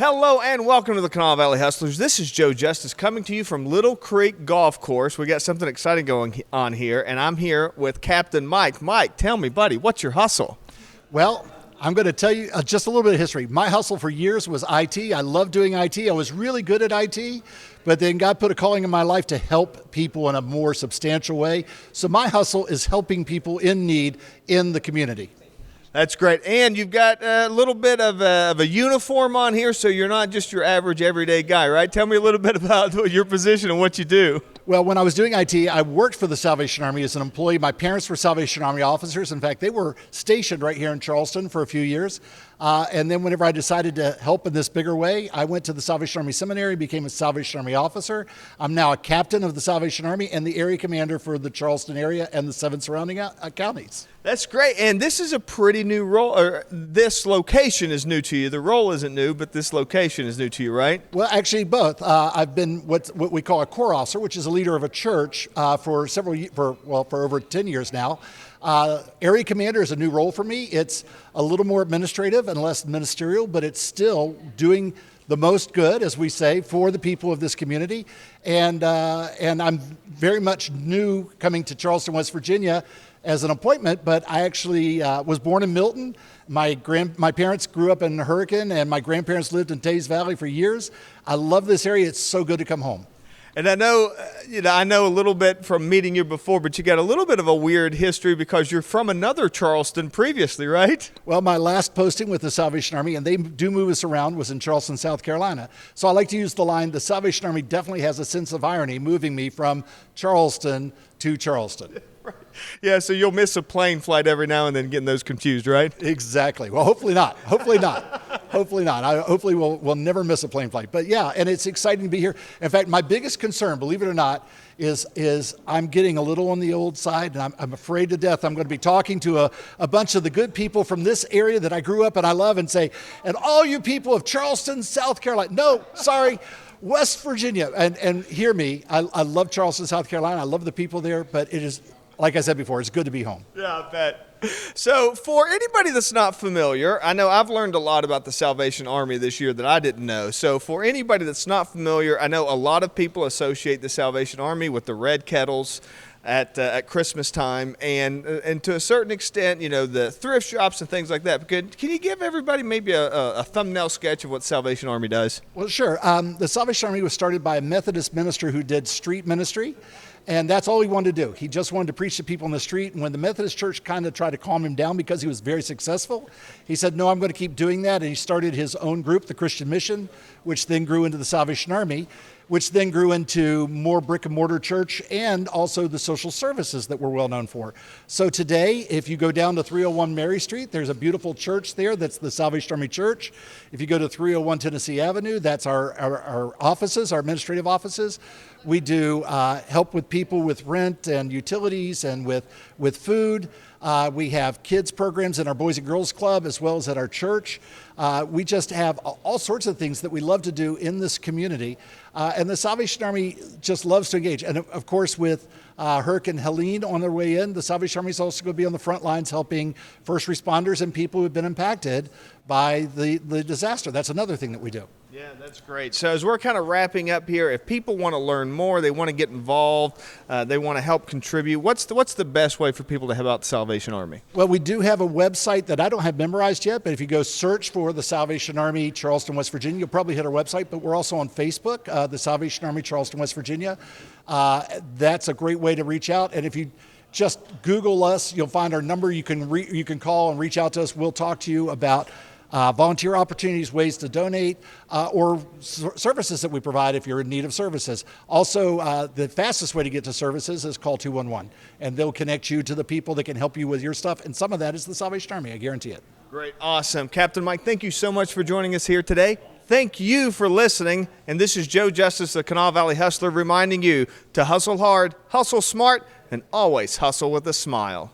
Hello and welcome to the Kanawha Valley Hustlers. This is Joe Justice coming to you from Little Creek Golf Course. We got something exciting going on here, and I'm here with Captain Mike. Mike, tell me, buddy, what's your hustle? Well, I'm going to tell you just a little bit of history. My hustle for years was IT. I loved doing IT. I was really good at IT, but then God put a calling in my life to help people in a more substantial way. So my hustle is helping people in need in the community. That's great. And you've got a little bit of a uniform on here, so you're not just your average everyday guy, right? Tell me a little bit about your position and what you do. Well, when I was doing IT, I worked for the Salvation Army as an employee. My parents were Salvation Army officers. In fact, they were stationed right here in Charleston for a few years. And then whenever I decided to help in this bigger way, I went to the Salvation Army Seminary, became a Salvation Army officer. I'm now a captain of the Salvation Army and the area commander for the Charleston area and the 7 surrounding counties. That's great. And this is a pretty new role, or this location is new to you. The role isn't new, but this location is new to you, right? Well, actually both. I've been what we call a corps officer, which is a leader of a church for over 10 years now. Area commander is a new role for me. It's a little more administrative and less ministerial, but it's still doing the most good, as we say, for the people of this community. And I'm very much new coming to Charleston, West Virginia as an appointment, but I actually was born in Milton. My parents grew up in Hurricane, and my grandparents lived in Tays Valley for years. I love this area. It's so good to come home. And I know a little bit from meeting you before, but you got a little bit of a weird history because you're from another Charleston previously, right? Well, my last posting with the Salvation Army, and they do move us around, was in Charleston, South Carolina. So I like to use the line, the Salvation Army definitely has a sense of irony moving me from Charleston to Charleston. Right. Yeah, so you'll miss a plane flight every now and then getting those confused, right? Exactly. Well, hopefully not. Hopefully not. Hopefully not. Hopefully we'll never miss a plane flight. But yeah, and it's exciting to be here. In fact, my biggest concern, believe it or not, is I'm getting a little on the old side, and I'm afraid to death I'm going to be talking to a bunch of the good people from this area that I grew up and I love and say, and all you people of Charleston, South Carolina, no, sorry, West Virginia. And hear me, I love Charleston, South Carolina. I love the people there, but it is, like I said before, it's good to be home. Yeah, I bet. So for anybody that's not familiar, I know I've learned a lot about the Salvation Army this year that I didn't know. So for anybody that's not familiar, I know a lot of people associate the Salvation Army with the red kettles at Christmas time, and to a certain extent, the thrift shops and things like that. Can you give everybody maybe a thumbnail sketch of what Salvation Army does? Well, sure. The Salvation Army was started by a Methodist minister who did street ministry. And that's all he wanted to do. He just wanted to preach to people in the street. And when the Methodist Church kind of tried to calm him down because he was very successful, he said, no, I'm going to keep doing that. And he started his own group, the Christian Mission, which then grew into the Salvation Army, which then grew into more brick and mortar church and also the social services that we're well known for. So today, if you go down to 301 Mary Street, there's a beautiful church there. That's the Salvation Army Church. If you go to 301 Tennessee Avenue, that's our offices, our administrative offices. We do help with people with rent and utilities and with food. We have kids programs in our Boys and Girls Club as well as at our church. We just have all sorts of things that we love to do in this community. And the Salvation Army just loves to engage. And of course, with Hurricane Helene on their way in, the Salvation Army is also going to be on the front lines helping first responders and people who have been impacted by the disaster. That's another thing that we do. Yeah, that's great. So as we're kind of wrapping up here, if people want to learn more, they want to get involved, they want to help contribute, what's the best way for people to help out the Salvation Army? Well, we do have a website that I don't have memorized yet, but if you go search for the Salvation Army Charleston, West Virginia, you'll probably hit our website, but we're also on Facebook, the Salvation Army Charleston, West Virginia. That's a great way to reach out. And if you just Google us, you'll find our number. You can call and reach out to us. We'll talk to you about volunteer opportunities, ways to donate, or services that we provide if you're in need of services. Also, the fastest way to get to services is call 211, and they'll connect you to the people that can help you with your stuff, and some of that is the Salvation Army, I guarantee it. Great, awesome. Captain Mike, thank you so much for joining us here today. Thank you for listening, and this is Joe Justice, the Kanawha Valley Hustler, reminding you to hustle hard, hustle smart, and always hustle with a smile.